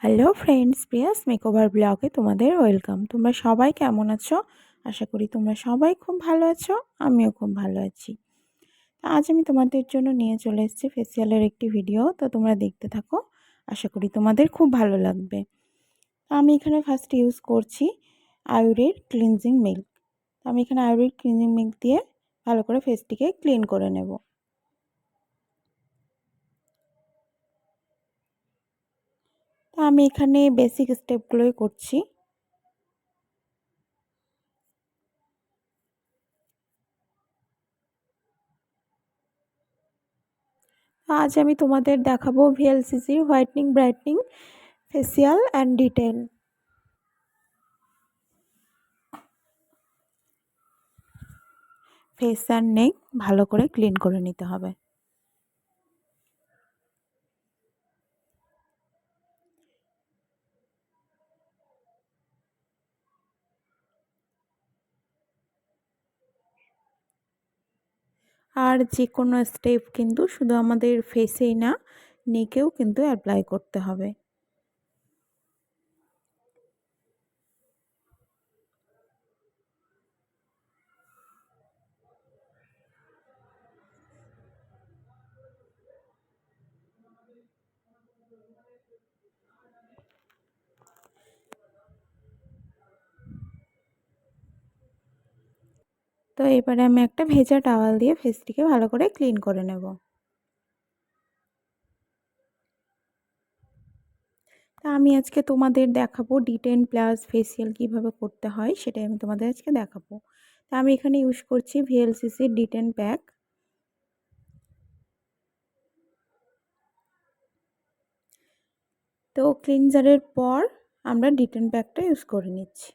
Hello friends, Prius makeover ব্লগে তোমাদের welcome. তোমরা সবাই কেমন আছো? আশা করি তোমরা সবাই খুব ভালো আছো। আমিও খুব ভালো আছি। আজ আমি তোমাদের জন্য নিয়ে চলে এসেছি ফেসিয়ালের একটি ভিডিও। তো তোমরা দেখতে থাকো, আশা করি তোমাদের খুব ভালো লাগবে। আমি এখানে ফার্স্ট ইউজ করছি আয়ুরের ক্লিনজিং মিল্ক। আমি এখানে আয়ুরের ক্লিনজিং মিল্ক দিয়ে ভালো করে ফেসটিকে ক্লিন করে নেব। তো আমি এখানে বেসিক স্টেপগুলোই করছি। আজ আমি তোমাদের দেখাবো ভিএলসিসির whitening brightening facial and detan. Face and neck ভালো করে ক্লিন করে নিতে হবে। আর যে কোনো স্টেপ কিন্তু শুধু আমাদের ফেসেই না, নেকেও কিন্তু অ্যাপ্লাই করতে হবে। তো এবারে আমি একটা ভেজা টাওয়াল দিয়ে ফেসটিকে ভালো করে ক্লিন করে নেব। তা আমি আজকে তোমাদের দেখাবো ডিটেন প্লাস ফেসিয়াল কিভাবে করতে হয়, সেটাই আমি তোমাদের আজকে দেখাবো। তা আমি এখানে ইউজ করছি ভিএলসিসির ডিটেন প্যাক। তো ক্লিনজারের পর আমরা ডিটেন প্যাকটা ইউজ করে নিচ্ছি।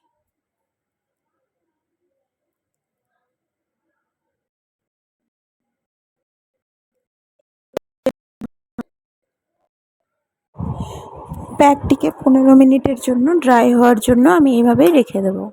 প্যাকটিকে 15 মিনিটের জন্য ড্রাই হওয়ার জন্য আমি এইভাবেই রেখে দেবো।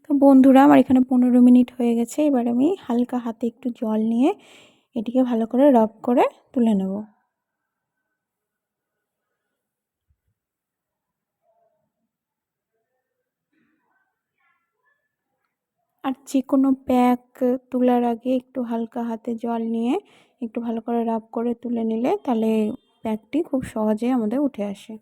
তো বন্ধুরা, আমার এখানে 15 মিনিট হয়ে গেছে। এবার আমি হালকা হাতে একটু জল নিয়ে এটিকে ভালো করে রাব করে তুলে নেব। আর যে কোনো প্যাক তোলার আগে একটু হালকা হাতে জল নিয়ে একটু ভালো করে রাব করে তুলে নিলে তাহলে প্যাকটি খুব সহজেই আমাদের উঠে আসে।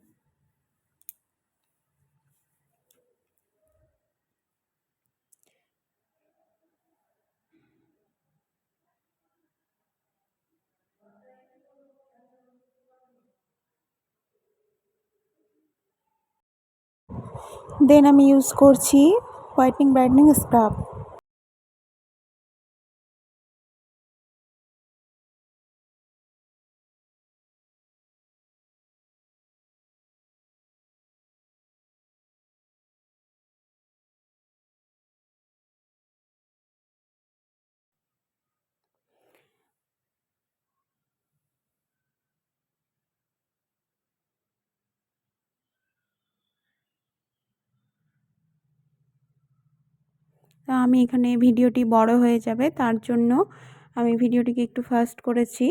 দেন আমি ইউজ করছি হোয়াইটনিং ব্রাইটনিং স্ক্রাব। আমি এখানে ভিডিওটি বড় হয়ে যাবে, তার জন্য আমি ভিডিওটিকে একটু ফাস্ট করেছি।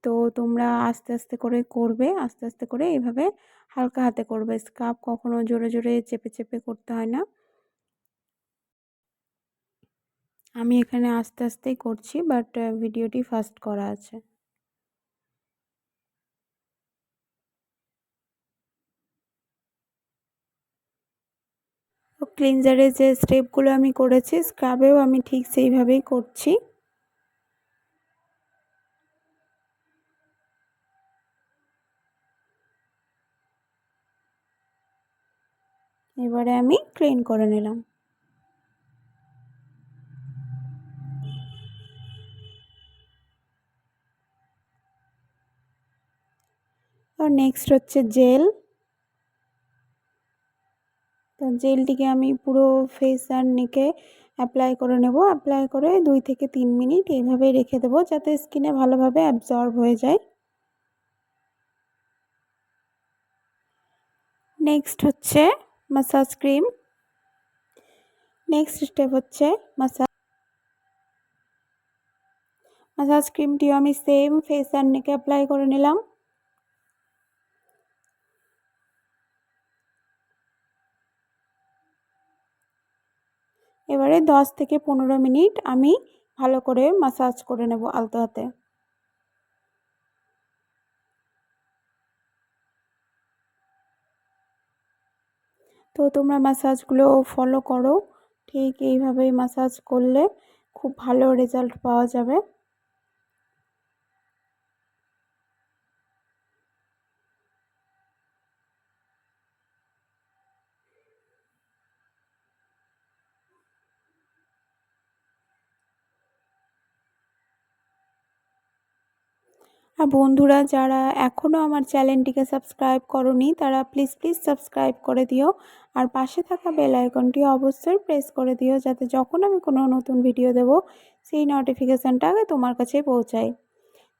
তো তোমরা আস্তে আস্তে করে করবে, আস্তে আস্তে করে এইভাবে হালকা হাতে করবে। স্ক্রাব কখনো জোরে জোরে চেপে চেপে করতে হয় না। আমি এখানে আস্তে আস্তেই করছি, বাট ভিডিওটি ফাস্ট করা আছে। তো ক্লিনজারের যে স্টেপগুলো আমি করেছি, স্ক্রাবেও আমি ঠিক সেইভাবেই করছি। এবারে আমি ক্লিন করে নিলাম। আর নেক্সট হচ্ছে জেল। তো জেলটিকে আমি পুরো ফেস আর নেকে অ্যাপ্লাই করে নেব। অ্যাপ্লাই করে 2 থেকে 3 মিনিট এইভাবেই রেখে দেবো, যাতে স্কিনে ভালোভাবে অ্যাবজর্ব হয়ে যায়। নেক্সট হচ্ছে মাসাজ ক্রিম। নেক্সট স্টেপ হচ্ছে মাসাজ ক্রিমটিও আমি সেম ফেস অ্যান্ড নেকে অ্যাপ্লাই করে নিলাম। এবারে 10 থেকে 15 মিনিট আমি ভালো করে মাসাজ করে নেব আলতো হাতে। তো তোমরা মাসাজগুলো ফলো করো, ঠিক এইভাবেই মাসাজ করলে খুব ভালো রেজাল্ট পাওয়া যাবে। আর বন্ধুরা যারা এখনও আমার চ্যানেলটিকে সাবস্ক্রাইব করোনি তারা প্লিজ সাবস্ক্রাইব করে দিও, আর পাশে থাকা বেল আইকনটি অবশ্যই প্রেস করে দিও, যাতে যখন আমি কোনো নতুন ভিডিও দেব সেই নোটিফিকেশানটা আগে তোমার কাছে পৌঁছায়।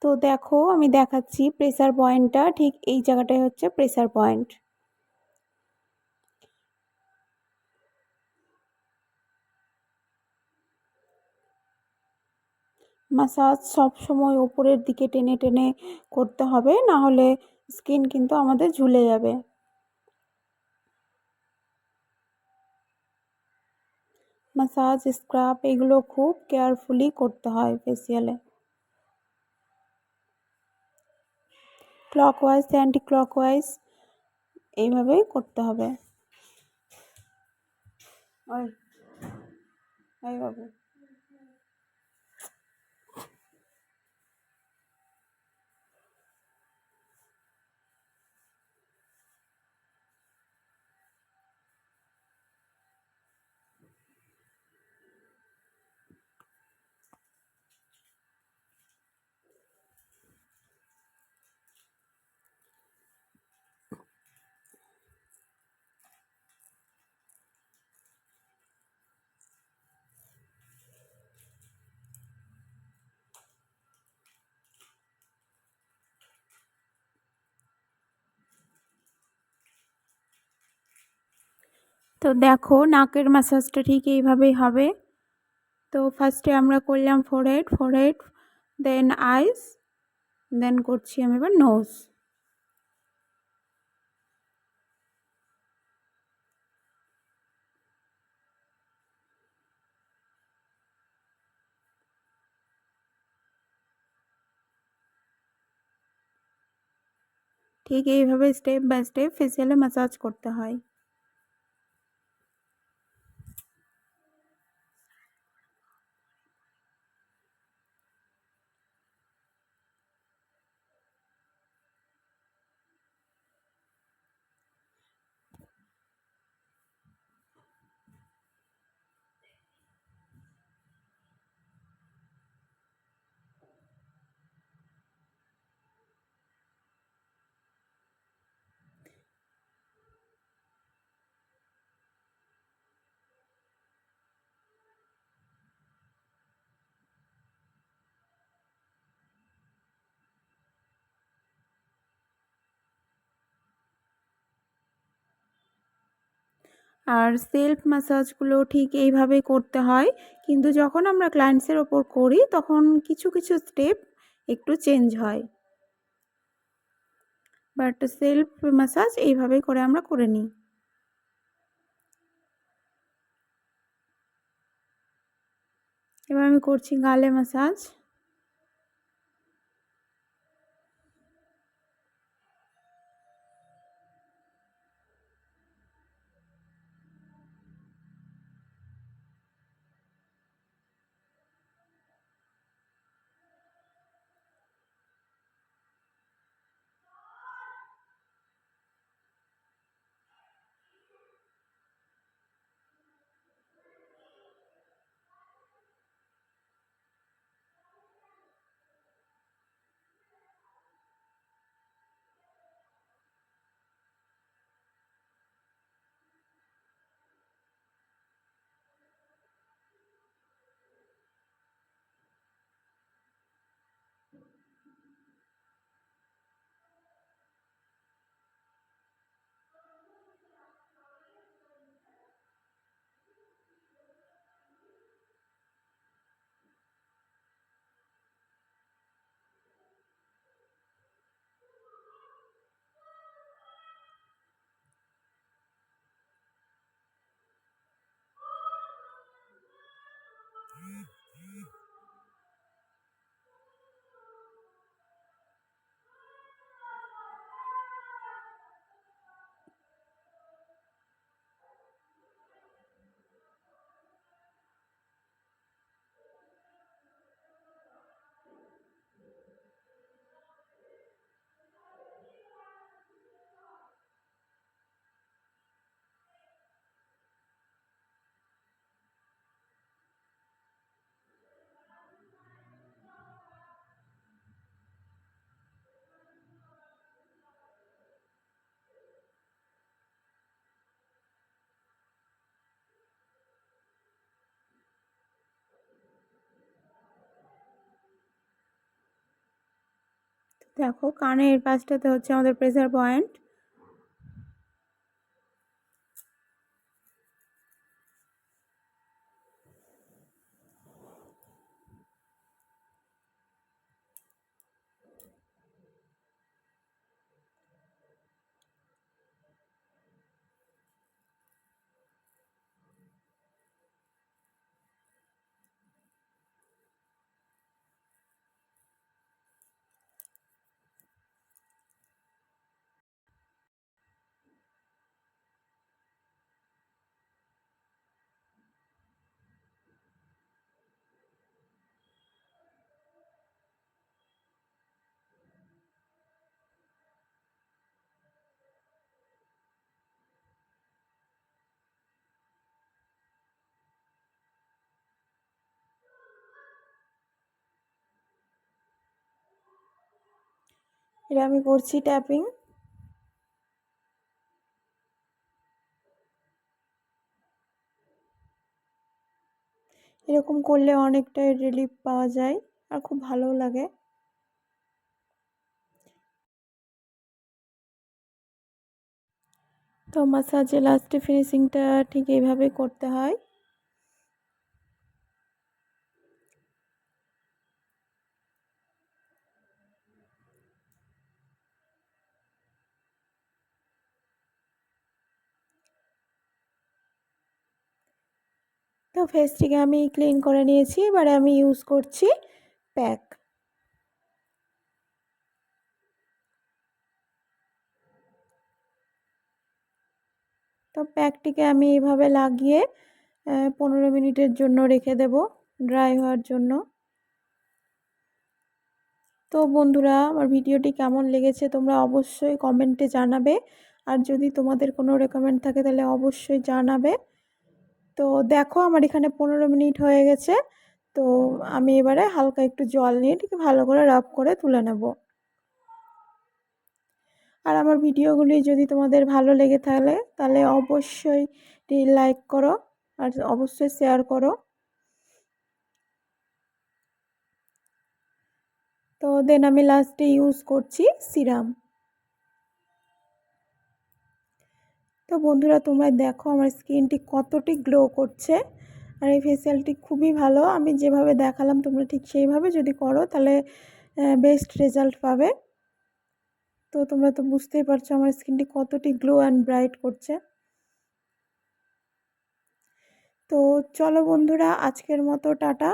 তো দেখো আমি দেখাচ্ছি প্রেসার পয়েন্টটা, ঠিক এই জায়গাটাই হচ্ছে প্রেসার পয়েন্ট। মাসাজ সবসময় উপরের দিকে টেনে টেনে করতে হবে, না হলে স্কিন কিন্তু আমাদের ঝুলে যাবে। মাসাজ স্ক্রাব এগুলো খুব কেয়ারফুলি করতে হয় ফেসিয়ালে। ক্লকওয়াইজ অ্যান্টি ক্লকওয়াইজ এইভাবেই করতে হবে। ওই ওই বাবু তো দেখো নাকের ম্যাসাজটা ঠিক এইভাবেই হবে। তো ফার্স্টে আমরা করলাম ফোরহেড, দেন আইস, দেন করছি আমি এবার নোজ। ঠিক এইভাবে স্টেপ বাই স্টেপ ফেসিয়ালে ম্যাসাজ করতে হয়। আর সেলফ ম্যাসাজগুলো ঠিক এইভাবেই করতে হয়, কিন্তু যখন আমরা ক্লায়েন্টসের ওপর করি তখন কিছু কিছু স্টেপ একটু চেঞ্জ হয়, বাট সেলফ ম্যাসাজ এইভাবেই করে আমরা করে নিই। এবার আমি করছি গালে ম্যাসাজ। দেখো কানের পাশটাতে হচ্ছে আমাদের প্রেসার পয়েন্ট। এটা আমি করছি ট্যাপিং। এরকম করলে অনেকটাই রিলিফ পাওয়া যায় আর খুব ভালো লাগে। তো মাসাজে লাস্টে ফিনিশিংটা ঠিক এইভাবে করতে হয়। তো ফেসটিকে আমি ক্লিন করে নিয়েছি, এবারে আমি ইউজ করছি প্যাক। তো প্যাকটিকে আমি এইভাবে লাগিয়ে 15 মিনিটের জন্য রেখে দেব ড্রাই হওয়ার জন্য। তো বন্ধুরা, আমার ভিডিওটি কেমন লেগেছে তোমরা অবশ্যই কমেন্টে জানাবে, আর যদি তোমাদের কোনো রেকমেন্ড থাকে তাহলে অবশ্যই জানাবে। তো দেখো আমার এখানে 15 মিনিট হয়ে গেছে। তো আমি এবারে হালকা একটু জল নিয়ে এটিকে ভালো করে রাব করে তুলে নেব। আর আমার ভিডিওগুলি যদি তোমাদের ভালো লেগে তাহলে অবশ্যই লাইক করো আর অবশ্যই শেয়ার করো। তো দেন আমি লাস্টে ইউজ করছি সিরাম। তো বন্ধুরা, তোমরা দেখো আমার স্কিনটি কতটি গ্লো করছে, আর এই ফেসিয়ালটি খুবই ভালো। আমি যেভাবে দেখালাম তোমরা ঠিক সেইভাবে যদি করো তাহলে বেস্ট রেজাল্ট পাবে। তো তোমরা তো বুঝতেই পারছো আমার স্কিনটি কতটি গ্লো অ্যান্ড ব্রাইট করছে। তো চলো বন্ধুরা, আজকের মতো টাটা।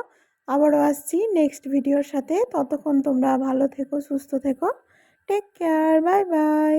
আবারও আসছি নেক্সট ভিডিওর সাথে। ততক্ষণ তোমরা ভালো থেকো, সুস্থ থেকো। Take care, bye by.